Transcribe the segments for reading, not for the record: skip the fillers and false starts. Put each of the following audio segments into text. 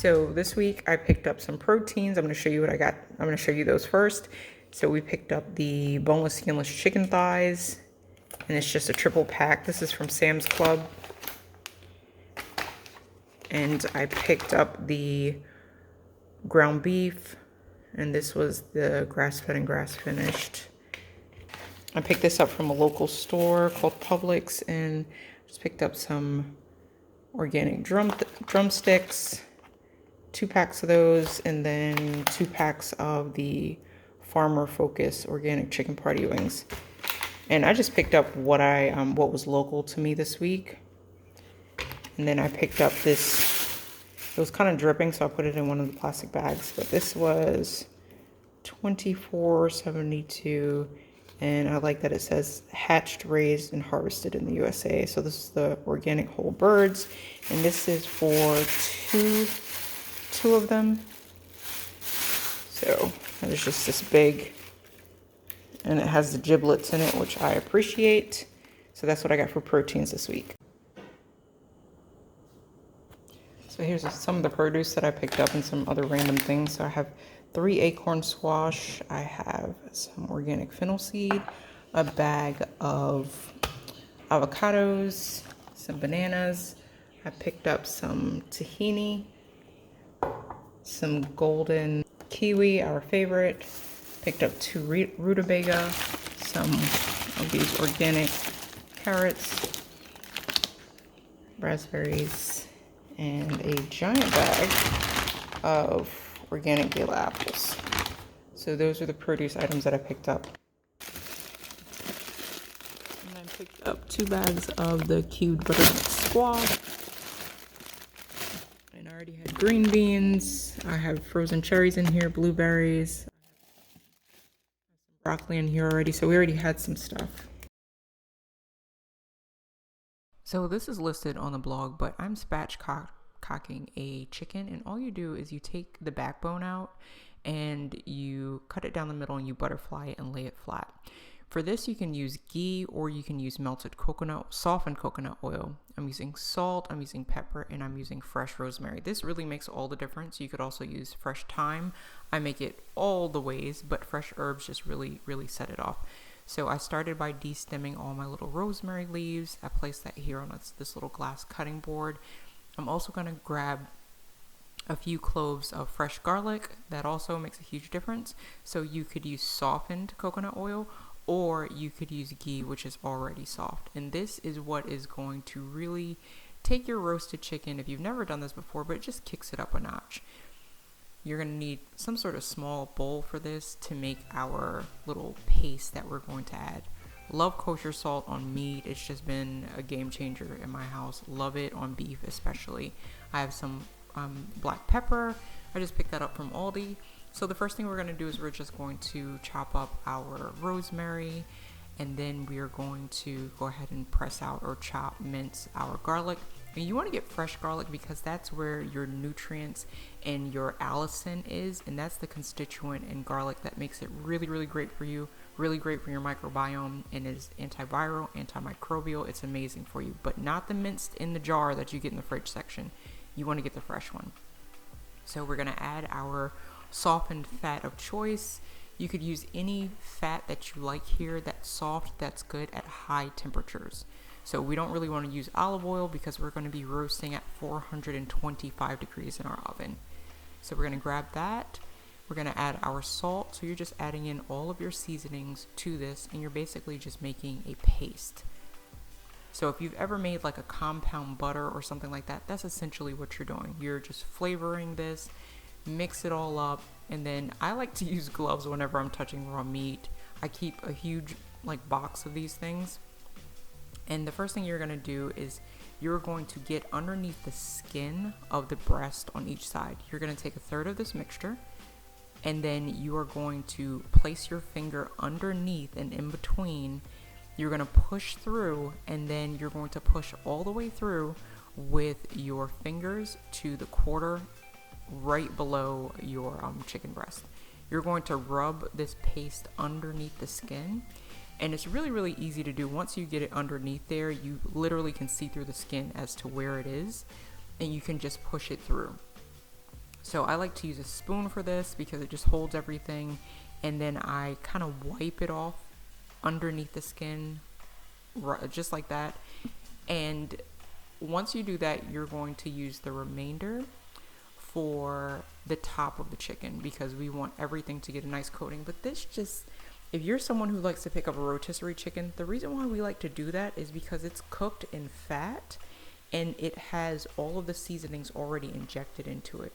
So this week I picked up some proteins. I'm going to show you what I got. I'm going to show you those first. So we picked up the boneless, skinless chicken thighs, and it's just a triple pack. This is from Sam's Club. And I picked up the ground beef, and this was the grass-fed and grass-finished. I picked this up from a local store called Publix, and just picked up some organic drumsticks, 2 packs of those, and then 2 packs of the Farmer Focus organic chicken party wings. And I just picked up what was local to me this week. And then I picked up this, it was kind of dripping, so I put it in one of the plastic bags. But this was $24.72, and I like that it says hatched, raised, and harvested in the USA. So this is the organic whole birds, and this is for two of them. So there's just this big, and it has the giblets in it, which I appreciate. So that's what I got for proteins this week. So here's some of the produce that I picked up and some other random things. So I have 3 acorn squash. I have some organic fennel seed, a bag of avocados, some bananas. I picked up some tahini, some golden kiwi, our favorite. Picked up 2 rutabaga, some of these organic carrots, raspberries, and a giant bag of organic gala apples. So those are the produce items that I picked up. And I picked up 2 bags of the cubed butternut squash. And I already had green beans. I have frozen cherries in here, blueberries. I have some broccoli in here already, so we already had some stuff. So this is listed on the blog, but I'm spatchcocking a chicken, and all you do is you take the backbone out and you cut it down the middle and you butterfly it and lay it flat. For this, you can use ghee or you can use melted coconut, softened coconut oil. I'm using salt, I'm using pepper, and I'm using fresh rosemary. This really makes all the difference. You could also use fresh thyme. I make it all the ways, but fresh herbs just really, really set it off. So I started by de-stemming all my little rosemary leaves. I placed that here on this little glass cutting board. I'm also going to grab a few cloves of fresh garlic. That also makes a huge difference. So you could use softened coconut oil, or you could use ghee, which is already soft. And this is what is going to really take your roasted chicken, if you've never done this before, but it just kicks it up a notch. You're going to need some sort of small bowl for this to make our little paste that we're going to add. Love kosher salt on meat. It's just been a game changer in my house. Love it on beef especially. I have some black pepper. I just picked that up from Aldi. So the first thing we're going to do is we're just going to chop up our rosemary, and then we are going to go ahead and press out or mince our garlic. And you want to get fresh garlic because that's where your nutrients and your allicin is, and that's the constituent in garlic that makes it really, really great for you, really great for your microbiome, and it is antiviral, antimicrobial. It's amazing for you, but not the minced in the jar that you get in the fridge section. You want to get the fresh one. So we're going to add our softened fat of choice. You could use any fat that you like here that's soft, that's good at high temperatures. So we don't really want to use olive oil because we're going to be roasting at 425 degrees in our oven. So we're going to grab that. We're going to add our salt. So you're just adding in all of your seasonings to this, and you're basically just making a paste. So if you've ever made like a compound butter or something like that, that's essentially what you're doing. You're just flavoring this, mix it all up, and then I like to use gloves whenever I'm touching raw meat. I keep a huge box of these things. And the first thing you're going to do is you're going to get underneath the skin of the breast on each side. You're going to take a third of this mixture, and then you are going to place your finger underneath and in between. You're going to push through, and then you're going to push all the way through with your fingers to the quarter right below your chicken breast. You're going to rub this paste underneath the skin. And it's really, really easy to do. Once you get it underneath there, you literally can see through the skin as to where it is, and you can just push it through. So I like to use a spoon for this because it just holds everything. And then I kind of wipe it off underneath the skin, just like that. And once you do that, you're going to use the remainder for the top of the chicken because we want everything to get a nice coating. But this just, if you're someone who likes to pick up a rotisserie chicken, the reason why we like to do that is because it's cooked in fat and it has all of the seasonings already injected into it.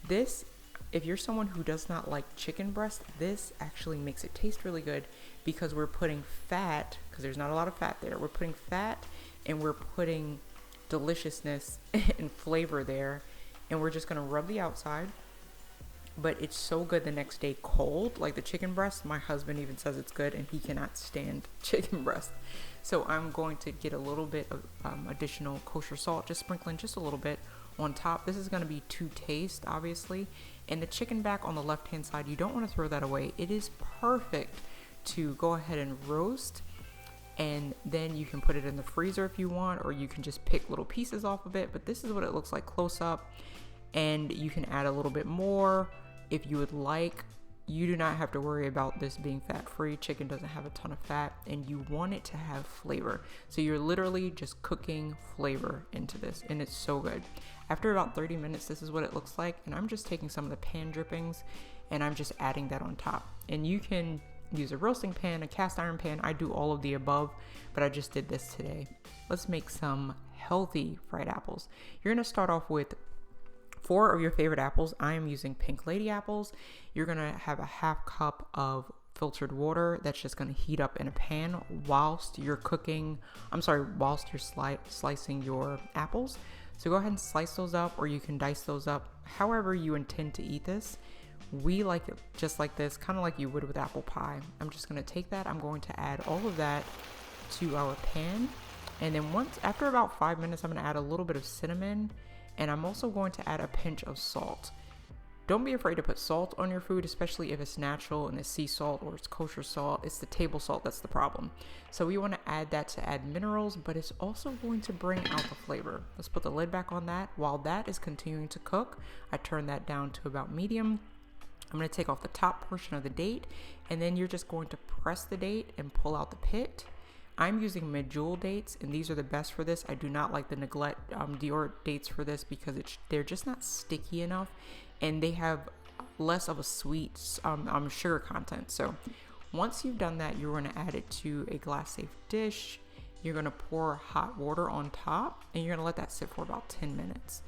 This, if you're someone who does not like chicken breast, this actually makes it taste really good because we're putting fat, because there's not a lot of fat there. We're putting fat and we're putting deliciousness and flavor there. And we're just going to rub the outside. But it's so good the next day cold, like the chicken breast. My husband even says it's good and he cannot stand chicken breast. So I'm going to get a little bit of additional kosher salt, just sprinkling just a little bit on top. This is going to be to taste, obviously. And the chicken back on the left hand side, you don't want to throw that away. It is perfect to go ahead and roast, and then you can put it in the freezer if you want, or you can just pick little pieces off of it. But this is what it looks like close up, and you can add a little bit more if you would like. You do not have to worry about this being fat free. Chicken doesn't have a ton of fat, and you want it to have flavor. So you're literally just cooking flavor into this, and it's so good. After about 30 minutes, this is what it looks like. And I'm just taking some of the pan drippings and I'm just adding that on top. And you can use a roasting pan, a cast iron pan. I do all of the above, but I just did this today. Let's make some healthy fried apples. You're going to start off with 4 of your favorite apples. I am using Pink Lady apples. You're going to have a half cup of filtered water that's just going to heat up in a pan whilst you're slicing your apples. So go ahead and slice those up, or you can dice those up however you intend to eat this. We like it just like this, kind of like you would with apple pie. I'm just going to take that. I'm going to add all of that to our pan. And then after about 5 minutes, I'm going to add a little bit of cinnamon, and I'm also going to add a pinch of salt. Don't be afraid to put salt on your food, especially if it's natural and it's sea salt or it's kosher salt. It's the table salt that's the problem. So we want to add that to add minerals, but it's also going to bring out the flavor. Let's put the lid back on that. While that is continuing to cook, I turn that down to about medium. I'm going to take off the top portion of the date, and then you're just going to press the date and pull out the pit. I'm using medjool dates, and these are the best for this. I do not like the neglect Dior dates for this because they're just not sticky enough, and they have less of a sweet sugar content. So once you've done that, you're going to add it to a glass safe dish. You're going to pour hot water on top, and you're going to let that sit for about 10 minutes.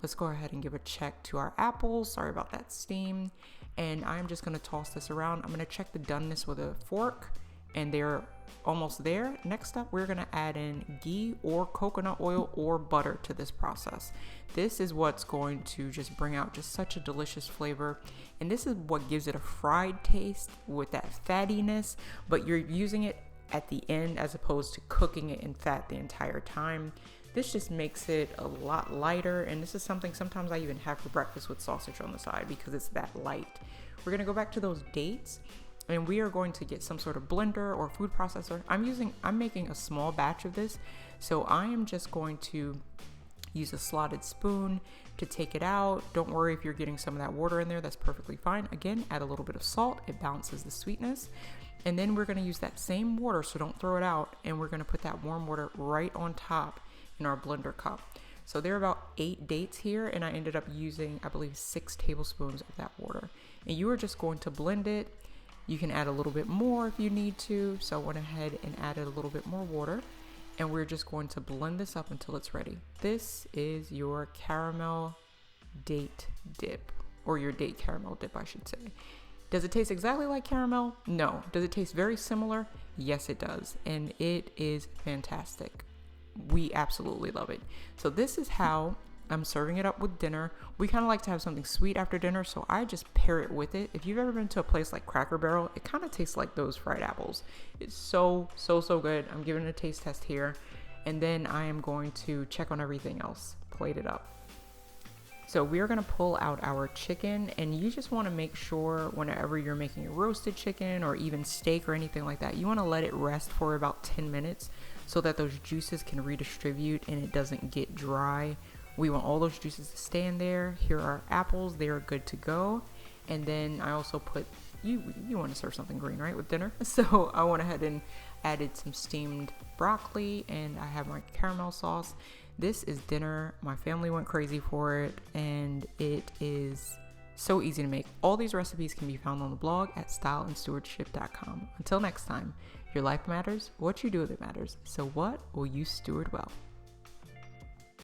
Let's go ahead and give a check to our apples. Sorry about that steam. And I'm just going to toss this around. I'm going to check the doneness with a fork, and they're almost there. Next up, we're going to add in ghee or coconut oil or butter to this process. This is what's going to just bring out just such a delicious flavor. And this is what gives it a fried taste with that fattiness, but you're using it at the end as opposed to cooking it in fat the entire time. This just makes it a lot lighter, and this is something sometimes I even have for breakfast with sausage on the side because it's that light. We're going to go back to those dates, and we are going to get some sort of blender or food processor. I'm making a small batch of this, so I am just going to use a slotted spoon to take it out. Don't worry if you're getting some of that water in there, that's perfectly fine. Again, add a little bit of salt, it balances the sweetness. And then we're going to use that same water, so don't throw it out, and we're going to put that warm water right on top in our blender cup. So there are about 8 dates here, and I ended up using, I believe, 6 tablespoons of that water. And you are just going to blend it. You can add a little bit more if you need to. So I went ahead and added a little bit more water, and we're just going to blend this up until it's ready. This is your caramel date dip, or your date caramel dip, I should say. Does it taste exactly like caramel? No. Does it taste very similar? Yes, it does. And it is fantastic. We absolutely love it. So this is how I'm serving it up with dinner. We kind of like to have something sweet after dinner, so I just pair it with it. If you've ever been to a place like Cracker Barrel, it kind of tastes like those fried apples. It's so good. I'm giving it a taste test here, and then I am going to check on everything else, plate it up. So we are going to pull out our chicken, and you just want to make sure whenever you're making a roasted chicken or even steak or anything like that, you want to let it rest for about 10 minutes so that those juices can redistribute and it doesn't get dry We want all those juices to stay in there. Here are apples. They are good to go. And then I also put, you want to serve something green, right, with dinner? So I went ahead and added some steamed broccoli, and I have my caramel sauce. This is dinner. My family went crazy for it, and it is so easy to make. All these recipes can be found on the blog at styleandstewardship.com. Until next time, your life matters. What you do with it matters. So what will you steward well?